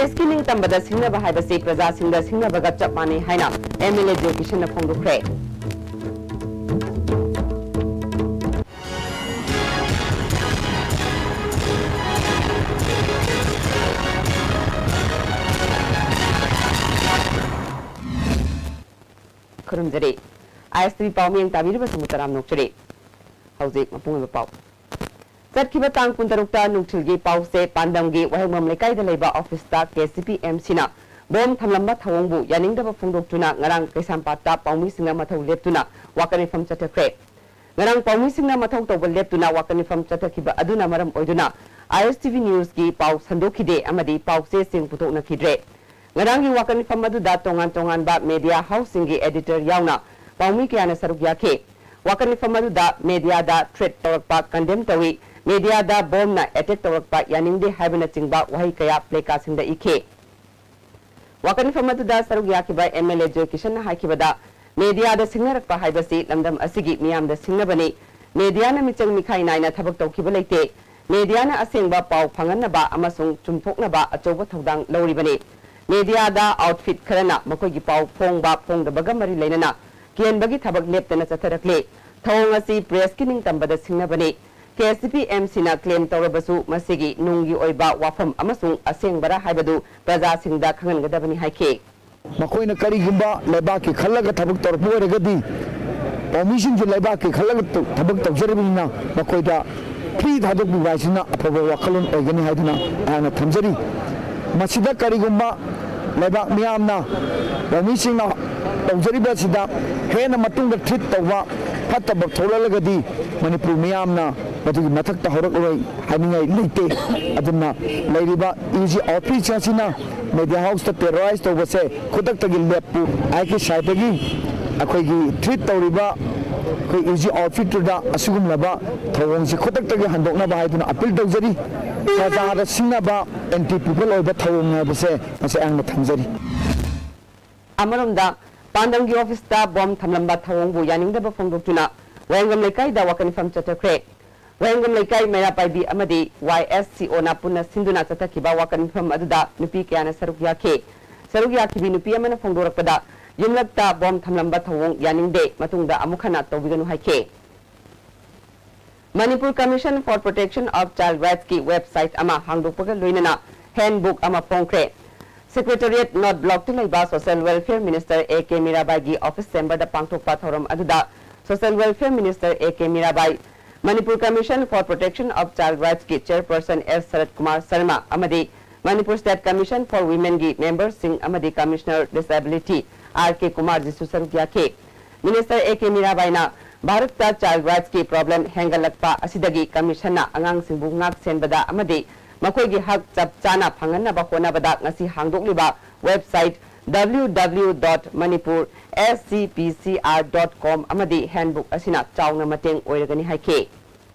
Press ki ning tambada singna bahai basi praja singda singna baga chap mani haina MLA Jokishan na phongdukre. Kurumjari ISTV pau miyang tabiriba sumutaram nokchari. Hauzik mapung pau. Satkiba tang puntarukta nukchilgi pau se pandamgi wahengmam lekai da leiba office ta KCPM sina bom thamlamba thawongbu yaningdaba phongdoktuna ngarang kaisampata paumi singa mathau leptuna wakani fam chathakre. Ngarang paumi singa mathau tawba leptuna wakani fam chathakiba aduna maram oiduna ISTV news ki pau sandokhide amadi pau se sing putokna khidre. Ngarang gi wakani fam aduda tongan ba media house singi editor yauna paumi kyana saruk yakhe. Wakani fam aduda media da threat tawakpa condemn tawi media da bomb na attack tawakpa yaningde haibana chingba wahi kaya pleka singda ikhe. Wakani fam aduda saruk yakiba MLA Jokishan na hakibada media da singnarakpa haibasi lamdam asigi miyam da singnabani media na michang mikhai naina thabak tawkiba leite media na asengba pau phanganaba amasung chumthoknaba achoba thodang lawribani media da outfit kharana makogi pau phongba phongdabaga mari leinana kianbagi thabak leptana chatharakle thawong asi press kining tambada singnabani KCPM sina claim tawrabasu masigi nungi oiba wafam amasung asengbara haibadu praja singda khangangadabani haike makoina karigumba lebaki khallaga thabak torpu oregadi permission ji lebaki khallaga thabak tawjaribina makoida free thabak biwaisina aphaba wakhalon oigani haiduna ana thamjari masida karigumba lebak miyamna permission na tawjariba sida hena matungda treat tawwa fataba tholalagadi manipur miyamna matugi mathakta horakloi haningai leite aduna leiriba easy office asina media house ta terrorize to base khudak tagi lepu aiki saitagi akoigi treat tawriba koi easy office da asugum laba thawong si khudak tagi handokna ba haiduna appeal tawjari praja da singna ba anti people oiba thawong na base ase angna thamjari Amaramda pandamgi office ta bomb thamlamba thawongbu yaningdaba phongdoktuna wayangam lekai da wakani fam chatakre wayangam lekai mera paibi amadi YSCO na punna sinduna chatakiba wakani fam aduda nupi kyana saruk yakhibi nupi amana phongdorakpada yumlakta bomb thamlamba thawong yaningde matungda amukhana tawbiganu haike Manipur Commission for Protection of Child Rights ki website ama hangdokpaga loinana handbook ama phongkre Secretariat North Block to Laiba Social Welfare Minister A.K. Mirabai gi office chamber da pangthokpa thoram aduda Social Welfare Minister A.K. Mirabai Manipur Commission for Protection of Child Rights ki chairperson S. Sarat Kumar Sharma amadi Manipur State Commission for Women gi member Singh amadi Commissioner Disability R.K. Kumar ji susaruk yakhe Minister A.K. Mirabai na Bharat ta child rights ki problem hengalakpa asidagi commission na angang singbu ngak senbada amadi makoigi hak chap chana phanganaba honabada ngasi hangdokliba website www.manipur.scpcr.com amadi handbook asina chawna mateng oiragani haike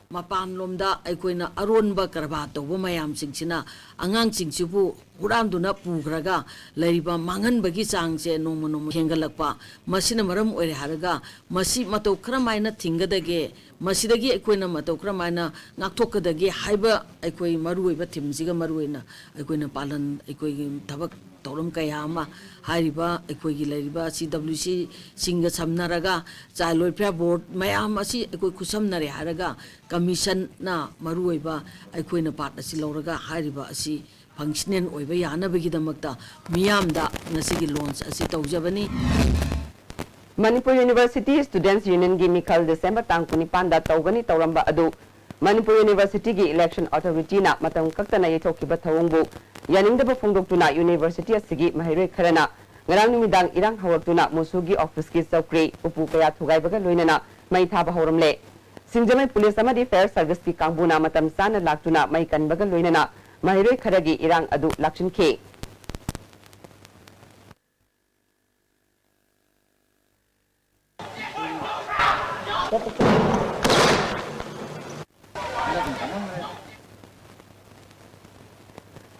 Mapan lomda aikoina aronba karba tawba mayam singchina angang singchibu huranduna pugraga lariba manganbagi changse nomo hengalakpa masina maram oire haraga masi mato kramaina thingadage masidagi aikoina mato kramaina ngaktokadage haiba aikoi maruiba thimjiga maruina aikoina palan aikoi thabak tawram kayama hariba aikoi lariba CWC singa samnaraga child welfare board mayam asi aikoi khusamnare haraga commission na maruiba aikoina part asi lauraga hariba asi functional oiba yanabagi damakta miyamda ngasigi launch asi tawjabani Manipur University Students Union gi Mikhal December tang 19 da tawgani tawramba adu Manipur University gi election authority na matam kaktana yethokiba thawongbu yaningdaba phongdoktuna university asigi mahiroi kharana ngarang numidang irang hawaktuna musugi office ki chawkri upu kaya thugaibaga loinana mai thaba horamle singjamai police amadi fair service ki kangbuna matam sana laktuna mai kanbaga loinana mahiroi kharagi irang adu lakchinkhe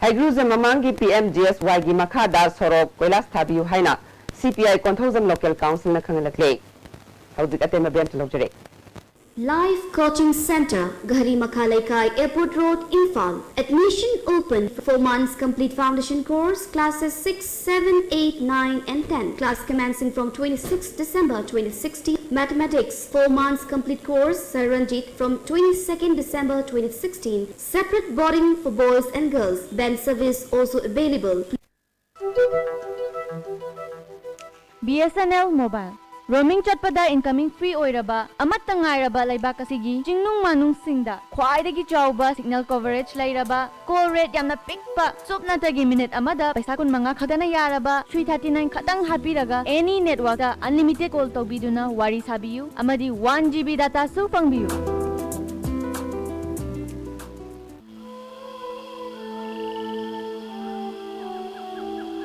Haigruze mamangi PMGSY gi makhada sorok koilas thabiu haina CPI Konthozam Local Council na khangalakle haudik atema bem thlokjare Live Coaching Center, Ghari Makhalaikai Airport Road, Imphal. Admission open for 4 months complete foundation course, classes 6, 7, 8, 9 and 10. Class commencing from 26 December 2016. Mathematics 4 months complete course, Saranjit from 22nd December 2016. Separate boarding for boys and girls. Band service also available. BSNL Mobile. Roaming chatpada incoming free oiraba amatta ngairaba laibak asigi jingnung manung singda khwaidagi chawba signal coverage lairaba call rate yamna pikpa chopna tagi minute amada paisa kun manga khadana yaraba 339 khadang hapiraga any network da unlimited call tobiduna wari sabiyu amadi 1 GB data su pangbiyu.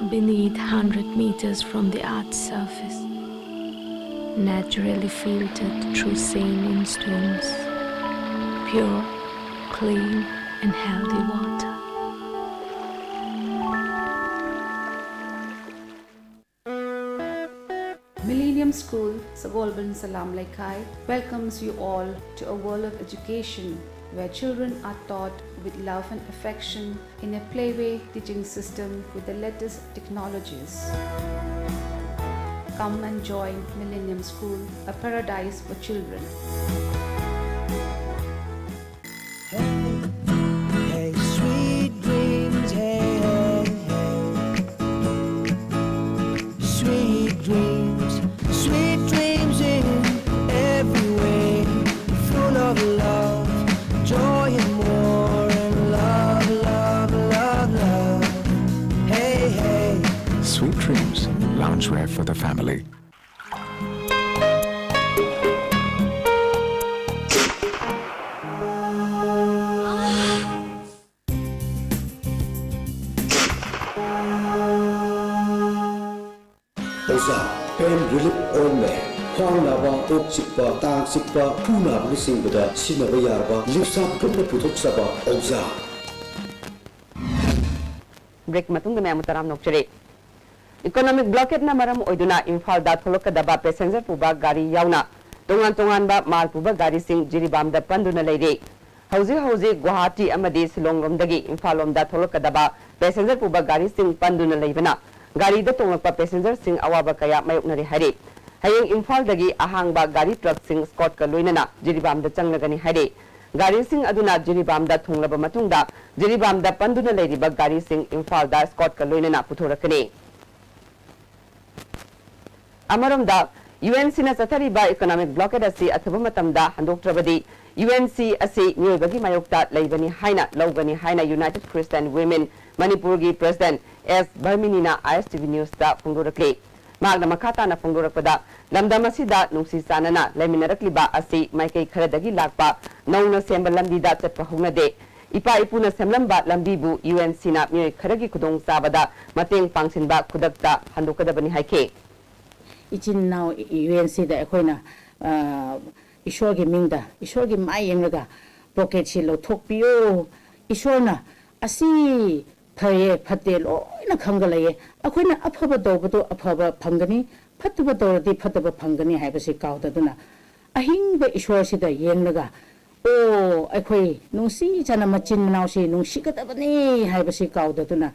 Beneath 100 meters from the Earth's surface, naturally filtered through saline stones, pure, clean and healthy water. Millennium School, Sagolban Salam Laikai welcomes you all to a world of education where children are taught with love and affection in a playway teaching system with the latest technologies. Come and join Millennium School, a paradise for children. Hey, sweet dreams, hey, hey, hey. Sweet dreams in every way, full of love, joy and more, and love, love, love, love. Hey, hey. Sweet dreams, loungewear for the family. Oza, pain relief ointment. Khwang naba, ok sikpa, tang sikpa, phu naba sing bada sinaba yarba, lipsa putna puthok saba. Oza. Break matungda may mutaram nokchire. Economic blockade na maram oiduna Imphal da tholokadaba passenger puba gari yauna. Tongan ba mal puba gari sing jiribam da panduna leire. Hauzi Guwahati amadi Silong romdagi Imphal lomda tholokadaba passenger puba gari sing panduna leibana. Gari da tonglakpa passenger sing awaba kaya mayoknari hari. Hayeng Imphal dagi ahangba gari truck sing Scott ka loinana jiribam da changlagani hari. Gari sing aduna jiribam da thonglaba matungda jiribam da panduna leiriba gari sing Imphal da Scott ka loinana puthorakani. Amaromda UNC na sathariba economic blockade asi athaba matamda handoktrabadi UNC asi miyobagi mayokta leibani haina logani haina United Christian Women Manipurgi President S Barminina ISTV News da phongdorakli magna makata na phongdorakpada lamdamasida nungsi sanana leiminarakliba asi maikai kharadagi lakpa nauna semba lambida chatpa hongnade ipa ipuna semlamba lambibu UNC na miyoy kharagi khudong sabada mateng pangsinba khudakta handokadabani haike Ichin now UNC da akoina ishorgi mingda ishorgi mai yengaga pocket chilo thokpiyo ishorna asi phaye phatte loina khangalaye akoina aphaba dobado aphaba phangani phattuba dordi phattaba phangani haibasi kaudaduna ahingba ishor sida yengaga o akoi nungsi chana machin manausi nungsi kadabani haibasi kaudaduna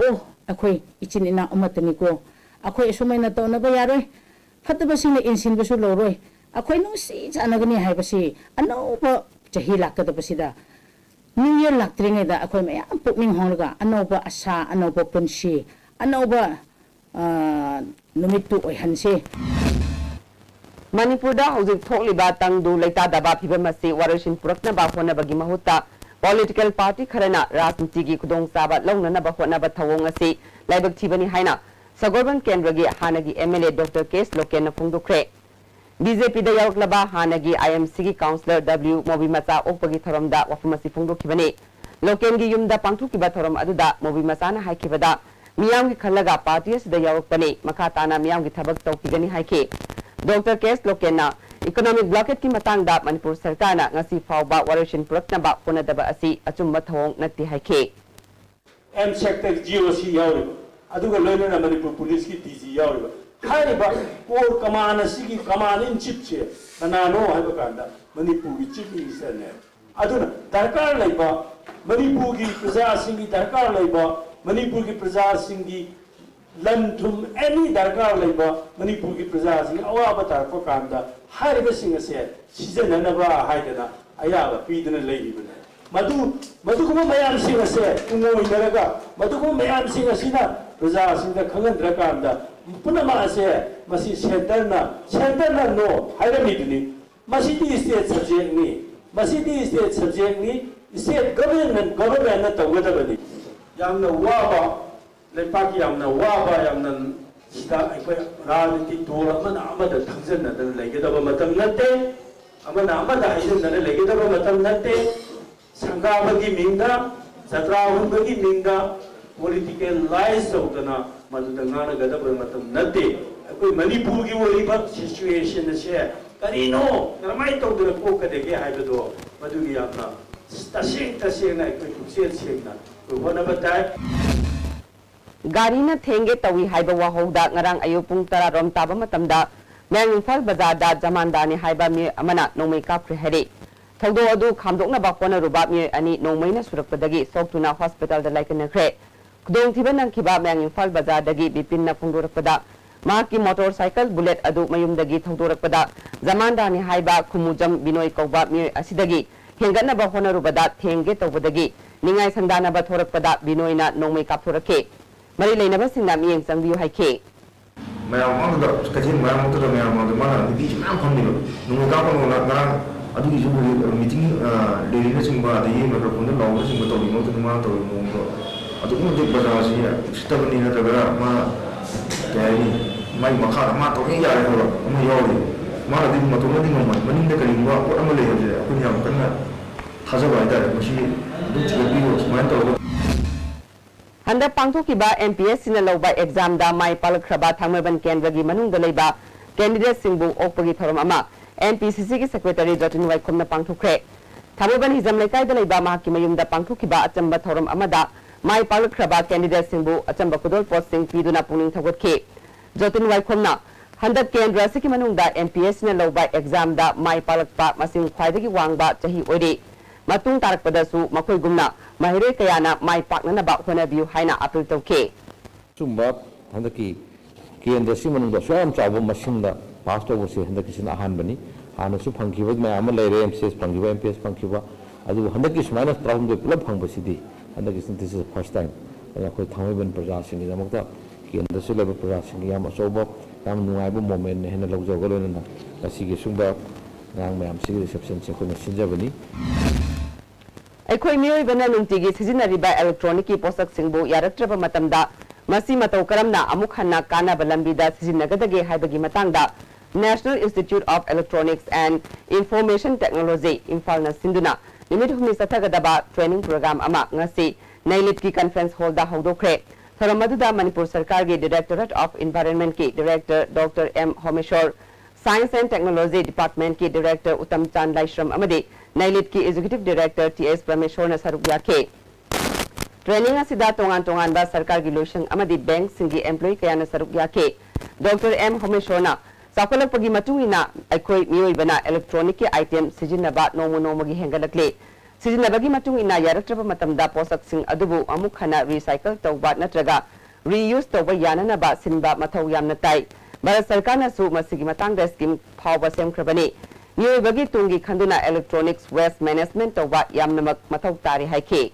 o akoi ichin ina amatani ko akhoi sumaina tonaba yaroi phatabasina insinbasu loroi akhoi nungsi janagani haibasi anoba chahi lakadabasida new year laktringe da akhoi mayam pukning honglaga anoba asa anoba punsi anoba numittu oihanse Manipur da hauzik thokliba tangdu leita daba phibamasi warashin purakna ba hona bagi mahutta political party kharana rajniti gi khudong saba longna na ba hona ba thawong asi laibak thibani haina Sagolban Kendragi Hanagi MLA Dr. Case Loken Fungdukre BJP da yawklaba Hanagi IMC gi Councillor W Mobi Macha Okpagi Tharamda Wafumasi Fungdukibani Loken gi yumda pangthukiba tharam aduda Mobi Macha na haikibada miyam gi khallaga party asida yawkpani makhatana miyam gi thabak tawkigani haike Dr. Case Loken na economic blockade ki matangda Manipur Sarkar na ngasi fawba warashin purakna ba ponadaba asi achumma thawong natti haike M sector GOC yawri aduga loina na Manipur police ki DG yawriba haiba core command asigi command in chief che कनानो है कांदा मणिपुर की chief minister ने अदुना दरकार लेबा मणिपुर की प्रजा सिंह की दरकार लेबा मणिपुर की प्रजा सिंह की लन थुम एनी दरकार लेबा मणिपुर की प्रजा सिंह अवाब तारप कांदा हारिबा सिंह से सिजननबा हाइदना अयाबा पीदना लेइबने मधुकुम मयाम सिंह से उंगोइनरगा मधुकुम मयाम सिंह सिना प्रजा सिंह खंगंद्रकांदा पुनमा से मसी सेंटर नो हाइरमिदनी मसीदी स्टेट सब्जेक्ट नि मसीदी स्टेट सब्जेक्ट नि स्टेट गवर्नमेंट तौगदबनी यामना वाबा लेपाकी यामना वाबा यामना सिदा अखोय राजनीति दौर अमना अमदा थंजनना लेगदब मतम नते अमना अमदा हाइजनना लेगदब मतम नते संगाबगी मिंदा सत्राहुबगी मिंदा पॉलिटिकल लाइस होतना मदुदंगाना गदब मतम नते अखोय मणिपुर की ओरिबा सिचुएशन से करीनो करमाय तौदर कोकदेगे हाइबदो मदुगी यामना तसेंना अखोय कुसेल सेंना होनबताय गाड़ी न थेंगे Tawi हाइबा वाहौदा ngarang ayu pung 10 rom taba matamda Meng Imphal Bazar da Jamandani haiba mi amana nongmei kapre hare thaudo adu khamdokna ba kona ruba mi ani nongmei na surakpadagi soktuna hospital da laikanakre kudong thiba nangkhiba Meng Imphal Bazar dagi bipin na phungdorakpada ma ki motorcycle bullet adu mayumdagi thaudorakpada Jamandani haiba khumujam binoi kauba mi asidagi henganna ba kona rubada thenge tawbadagi ningai sangdana ba thorakpada binoina nongmei kapthorake Mari lainaba singna miyeng sangbiu haike ma'am अगर कहीं ma'am तो ma'am अगर माना निपी ma'am हम नहीं नुंगे का पन होना करा अभी जो मीटिंग डेली में सिंबा ये मतलब पुणे लॉन्ग में सिंबा तो भी मोटे माना तो मोंगो अतो उन देख बजा सी है स्टब नहीं है तो करा माना क्या है माई मखा माना तो नहीं यार है हम योरी माना दिन मतलब नहीं मोंगो मनिंग दे करी हुआ और अमले है जो अपन यहाँ करना खासा बात है मशी दूध भी हो स्माइल तो Handa pangthokiba MPS sina lawba exam da mai palakhraba thangmaban kendragi manungda leiba candidate singbu okpagi thoram ama MPCC ki secretary Jotin Waikhomna pangthokre thangmaban hizam lekai da leiba mahaki mayumda pangthokiba achamba thoram amada mai palakhraba candidate singbu achamba kudol post sing piduna puning thagotke Jotin Waikhomna handa kendra siki manungda MPS sina lawba exam da mai palakpa masing khwaidagi wangba chahi ori matung tarakpadasu makoi gumna mahire kayana mai pakna ba hona biu haina apil tawke chumba handaki kendra si manungda swam chabu masinda pastor wo se handaki sin ahan bani hana su phangkiba ma ama leire MCS phangkiba MPS phangkiba adu handaki smaina problem de pulap phangba sidi handaki sin this is the first time ala koi thamai ban praja sin ni damakta kendra si leba praja sin yam asoba yam nuai bu moment ne hena lawjo galona na asi ge sumba ngang mayam si reception se ko sinja bani Aikoi mioi bana nungtigi sizinariba electronic ki posak singbu yaraktraba matamda masi matau karamna amuk hanna kana balambida sizinagadage haibagi matangda National Institute of Electronics and Information Technology Imphal na sinduna nimit humni sathagadaba training program ama ngasi nailit ki conference hall da hawdokre tharamadda Manipur Sarkar gi Directorate of Environment ki Director Dr. M. Homeshwar Science and Technology Department ki Director Uttam Chan Laishram amadi Nailit ki Executive Director T.S. Prameshwar na sarugya ke Training asida tongan ba sarkar gi loisang amadi bank singi employee kaya na sarugya ke Dr. M. Homeshwar na sakolak pagi matungina aikoi mioi bana electronic ki item sijinaba nomo gi hengalakle sijinabagi matungina yaratraba matamda posak sing adubu amuk hana recycle tawba natraga reuse tawba yanana ba sinba mathau yamna tai Bharat Sarkar na su masigi matangda scheme phawba semkhrabani Miyoibagi tungi khanduna electronics waste management tawba yamnamak mathau tari haike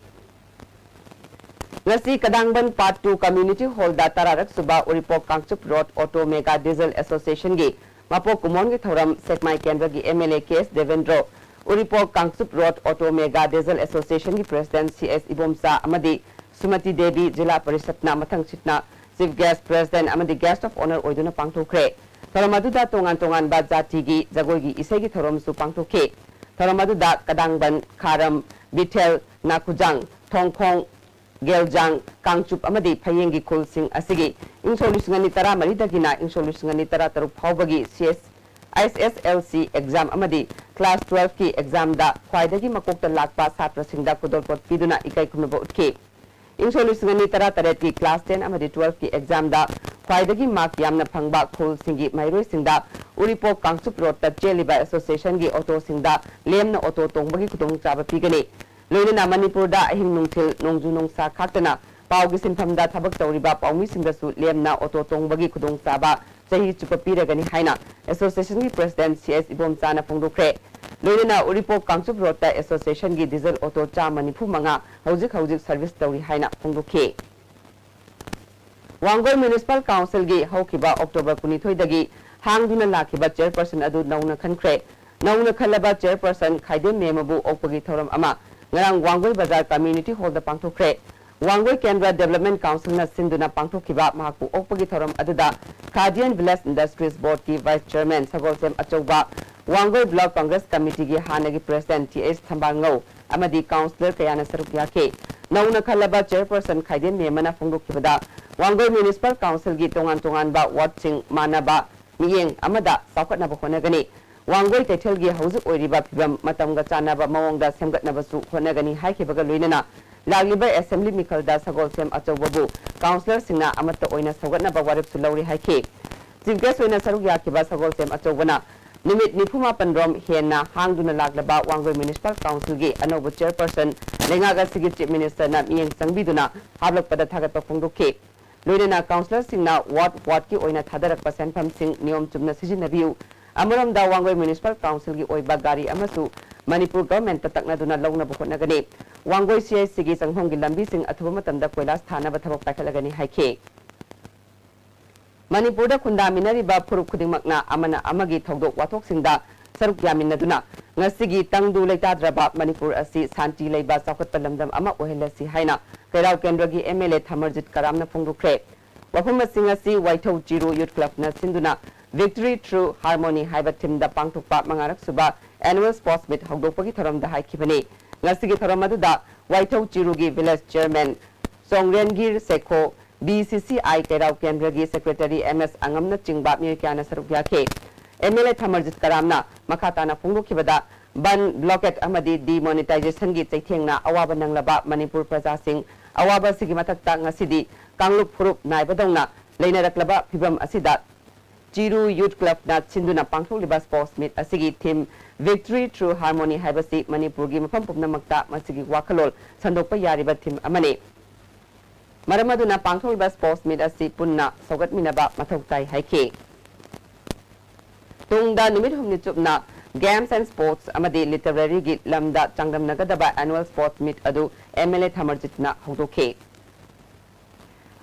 Ngasi Kadangban Part 2 Community Hall da tararak suba Uripok Kangchup Road Auto Mega Diesel Association gi Mapok Kumon gi thoram Sekmai Kendra gi MLA KS Devendra Uripok Kangchup Road Auto Mega Diesel Association gi President CS Ibomsa amadi Sumati Devi Jila Parishadna mathang sitna Chief Guest President amadi Guest of Honor oiduna pangthokre Thoramaduda tongan ba jati gi jagoi gi isai gi thorom su pangthoke Thoramaduda Kadangban Kharam Bithel Nakujang Thongkhong Geljang Kangchup amadi Phayeng gi khul sing asigi insolusingani tara mari dagina insolusingani tara taruk phawbagi ISSLC exam amadi class 12 ki exam da khwaidagi makokta lakpa satra singda kudolpot piduna ikai khumba utke insolusingani tara taret ki class 10 amadi 12 ki exam da ख्वाइदगी mark यामना फंगबा खुल सिंगी माइरोय सिंदा Uripok Kangchup road ता चेलिबा association गी auto सिंदा Lemna auto तोंबगी खुदोंग चाबा पीगनी लोइना मणिपुर दा अहिंग नुंगथिल नोंजु नोंसा खाक्तना Pawgi सिनफमदा थबक तौरिबा पाउमी सिंगसु Lemna auto तोंबगी खुदोंग चाबा सही चुप पीरगनी हाइना एसोसिएशन की प्रेसिडेंट सीएस इबोमचाना फोंदोखरे लोइना उरिपोक कांगचुप रोड ता एसोसिएशन की डीजल ऑटो चा मनिफु मंगा हौजिक हौजिक सर्विस तौरी हाइना फोंदोखे वांगोल म्युनिसिपल काउंसिल की हौकिबा अक्टोबर 19 दगी हांगदुना लाखिबा चेयरपर्सन अदु नौना खनख्रे नौना खलबा चेयरपर्सन खाइदेम मेमबु ओकपगी थौरम अमा ngarang Wangoi Bazar Community Hall da pangthokre Wangoi Kendra Development Council na sinduna pangthokiba mahakpu okpagi thoram aduda Khadian Village Industries Board ki Vice Chairman Sagolsem Achouba Wangoi Block Congress Committee ki hanagi President TH Thambangau amadi Councillor kayana saruk yake nauna khalaba Chairperson Khadian Memana phongdokhibada Wangoi Municipal Council ki tongan ba ward sing manaba miyeng amada saukatnaba honagani Wangoi Kaitel gi hauzik oiriba phibam matamga chanaba mawongda semgatnabasu honagani haikibaga loinana lagliba assembly mikalda sagolsem achowbabu councillor singna amatta oina sogatnaba waripsu lauri haiki chief guest oina saruk yakiba sagolsem achowbana nimit nifuma pandrom henna hangduna laglaba Wangoi Municipal Council gi anobu chairperson lengaga sigi chief minister na miyeng sangbiduna hablakpada thagatpa phongdokhe loinana councillor singna ward ki oina thadarakpa senpham sing niyom chumna sijinabiu Amaram da Wangoi Municipal Council ki oiba gari amasu Manipur government takna duna launa bukhonagani Wangoi CIC gi sanghong gi lambi sing athuba matamda koilas thana ba thabak paikhalagani haike Manipur da khunda minari ba phuruk khudingmakna amana amagi thodok wathok singda saruk yaminna duna ngasigi tangdu leitadraba Manipur asi santi leiba sakhat palamdam ama ohelasi haina Kairau Kendra gi MLA Thamarjit Karamna phongdokre wafum singasi Waithau Jiru Youth Club na sinduna Victory Through Harmony haiba team da pangthokpa mangarak suba annual sports meet hogdokpagi thoram da haikibani ngasigi thoram aduda Waithau Chiru gi village chairman Songrengir Sekho BCCI Kairau Kendra gi secretary MS Angamna chingba miyakana saruk yake MLA Thamarjit Karamna makhatana phongdokhibada ban blockade amadi demonetization gi chaithengna awaba nanglaba Manipur praja sing awaba sigi mathakta ngasidi kanglup phurup naibadongna leinaraklaba phibam asida Jiru Youth Club na sinduna pangthokliba sports meet asigi team Victory Through Harmony haibasi Manipur gi mafam pumnamakta masigi wakalol sandokpa yariba team amane maramaduna pangthokliba sports meet asi punna sogatminaba mathoktai haike tungda numit humni chupna games and sports amadi literary gi lamda changdamnagadaba annual sports meet adu MLA Thamarjitna hogdokhe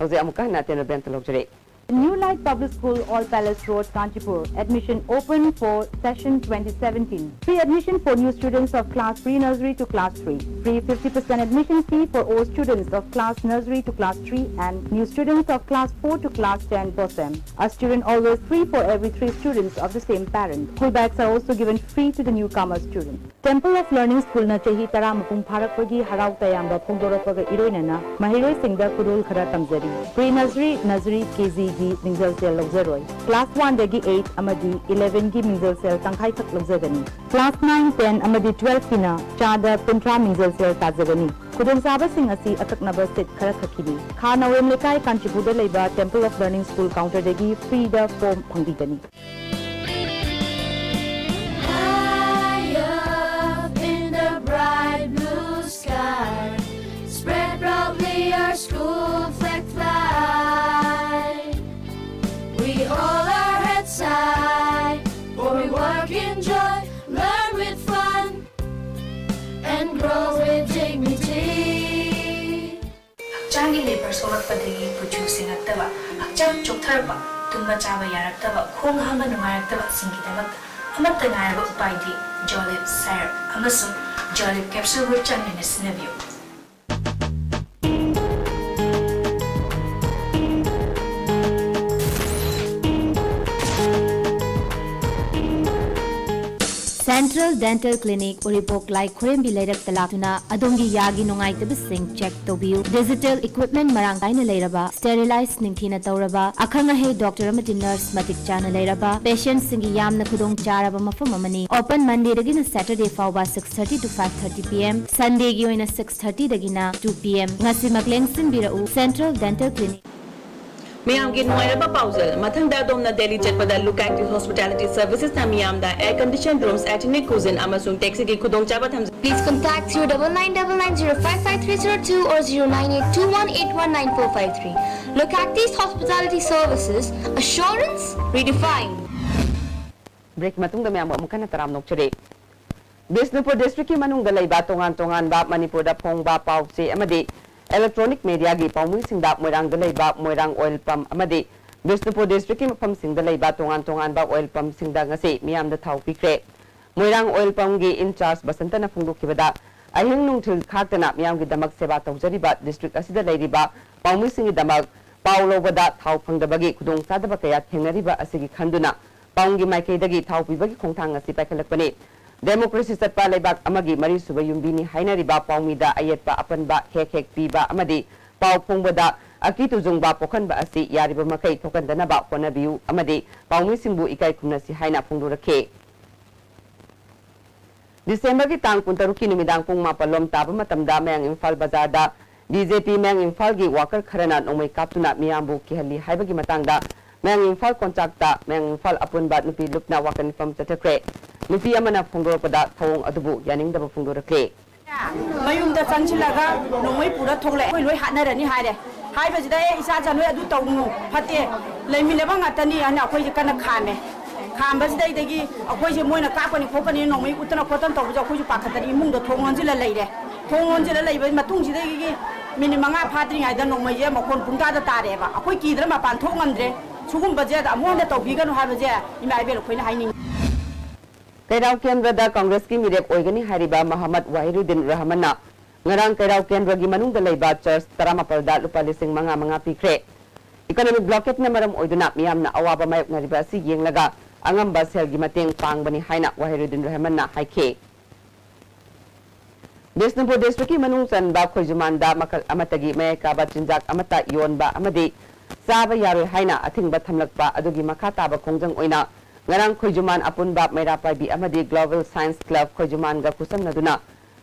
hoje amuka na tenobent logjare New Light Public School, All Palace Road, Kanchipur. Admission open for session 2017. Free admission for new students of class pre-nursery to class 3. Free 50% admission fee for all students of class nursery to class 3 and new students of class 4 to class 10 per sem. A student always free for every 3 students of the same parent. School bags are also given free to the newcomer student. Temple of Learning School na chahi tara mapung pharakpagi harau tayamba phongdorakpaga iroinana mahiroi singda kudul khara tamjari. Pre-nursery, nursery, KG Mingle Cell Luxury. Class 1 dagi 8 amadi 11 gi Mingle Cell tangkai thak luxury. Class 9, 10 amadi 12 kina chada pintra Mingle Cell tajagani. Kudong saba sing asi atak na sit khara thakini. Khana wem lekai Kanchipur da leiba Temple of Learning School counter dagi free da form phangdigani. High up in the bright blue sky, spread proudly our school flag fly. We hold our heads high, for we work in joy, learn with fun, and grow with dignity. Hakchangi labor solakpadagi producing attaba, hakchang choktarba, tumba chaba yaraktaba, khong hama nungayaktaba singidamata, amatta ngayaba upaidi, Jolip Syrup, amasung Jolip capsule with changi sinabyo. Central Dental Clinic Uripok like Khurembi Leirak Talakuna Adongi Yagi Nungai Tabising check Tobiu Digital Equipment Marangaina Leiraba Sterilize Ningtina Tauraba Akanga Hey Doctor Amati Nurse Matik Chana Leiraba Patient Singi Yamna Kudong Charaba Mafamamani Open Monday Dagina Saturday Fauba 6:30 to 5:30 PM Sunday Gioina 6:30 Dagina 2 PM Ngasi Makleng Simbirau Central Dental Clinic Miyam ki nuwairaba pausal mathang da domna Delhi chatpada look active hospitality services na miyam da air conditioned rooms ethnic cuisine amasung taxi ki khudong chaba tham. Please contact 09999055302 or 09821819453. Look active hospitality services, assurance redefined. Break matungda miyam amukan na taram nokchare. Bisnupur district ki manungda laiba tongan ba Manipur da phongba pause amadi electronic media gi paumui singda moirang da laiba moirang oil pump amadi Bisnupur district ki mafam singda laiba tongan ba oil pump singda ngasi miyam da thau pikre moirang oil pump gi in charge basanta na phungdokibada ahing nungthil khaktana miyam gi damak seba tawjariba district asida lairiba paumui singi damak paulobada thau phangdabagi khudong sadaba kaya thengnariba asigi khanduna paungi maikaidagi thau pibagi khongthang asi paikhalakpani Democracy Satpa Laibak Amagi Mari Suba Yumbini Hainariba Paumida Ayetpa Apanba Hek Piba Amadi Pau Pongbada Akitu Zungba Pokanba Asi Yariba Makai Tokandanaba Ponabiu Amadi Paumi Simbu Ikai Kumnasi Haina Pungdurake December ki tang puntaruki numidang pung mapalom taba matamda mayang Imphal Bazarda BJP mayang Imphal gi worker kharana nongmai kaptuna miyambu kihali haibagi matangda mayang Imphal kontrakta mayang Imphal apunba nupi lupna wakan fam chatakre Nupi amana phongdorpada thawong adubu yaningdaba phongdorakle mayumda changchilaga nongmai pura thogle koi loi hatnarani haire haibajida e isa janoi adu tawnu phate leimineba ngatani ana koi kana khame khambasida idagi akoi je moina kapani khopani nongmai utana khotan tawja koi ju pakhatani imungda thongonjila leire thongonjila leiba matungjida gi minimanga phatri ngaida nongmai je makhon pungta da tareba akoi kidra mapan thongamdre sugum baje da amonda tawbiganu habaje imaibel khoina haini Kairau Kendra Congress ki mirek oigani hariba Muhammad Wahiruddin Rahmana ngarang Kairau Kendra gi manungda leiba church taramapalda lupa lising mga pikre economic blockade na maram oiduna miyam na awaba mayok na riba si yenglaga angamba sel gi mateng pangbani haina Wahiruddin Rahmana haike Bisnupur district ki manungsan ba khojumanda makal amatagi mayka ba chinjak amata yonba amadi saba yaroi haina athingba thamlakpa adugi makata ba khongjang oina ngarang khojuman apunba mairapai bi amadi Global Science Club khojuman ga kusam naduna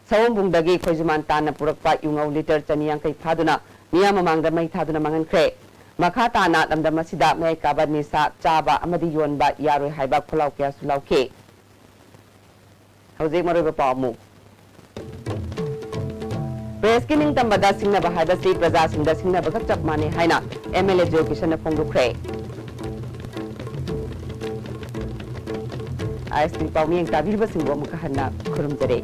sawombungdagi khojuman tana purakpa yungau liter chaniyang kai phaduna miyam mamangda mai thaduna mangan khre makata na lamdam asida mai ka nisa chaba amadi yonba yaroi haiba kholau kya sulauke hauze maroiba pawmu press kining tambada singna bahada si praja singda singna bakak chap mane haina MLA Jo Kishan phongdu khre Ayas ni Paumi yang tabir bersinggung muka hendak kurum jere.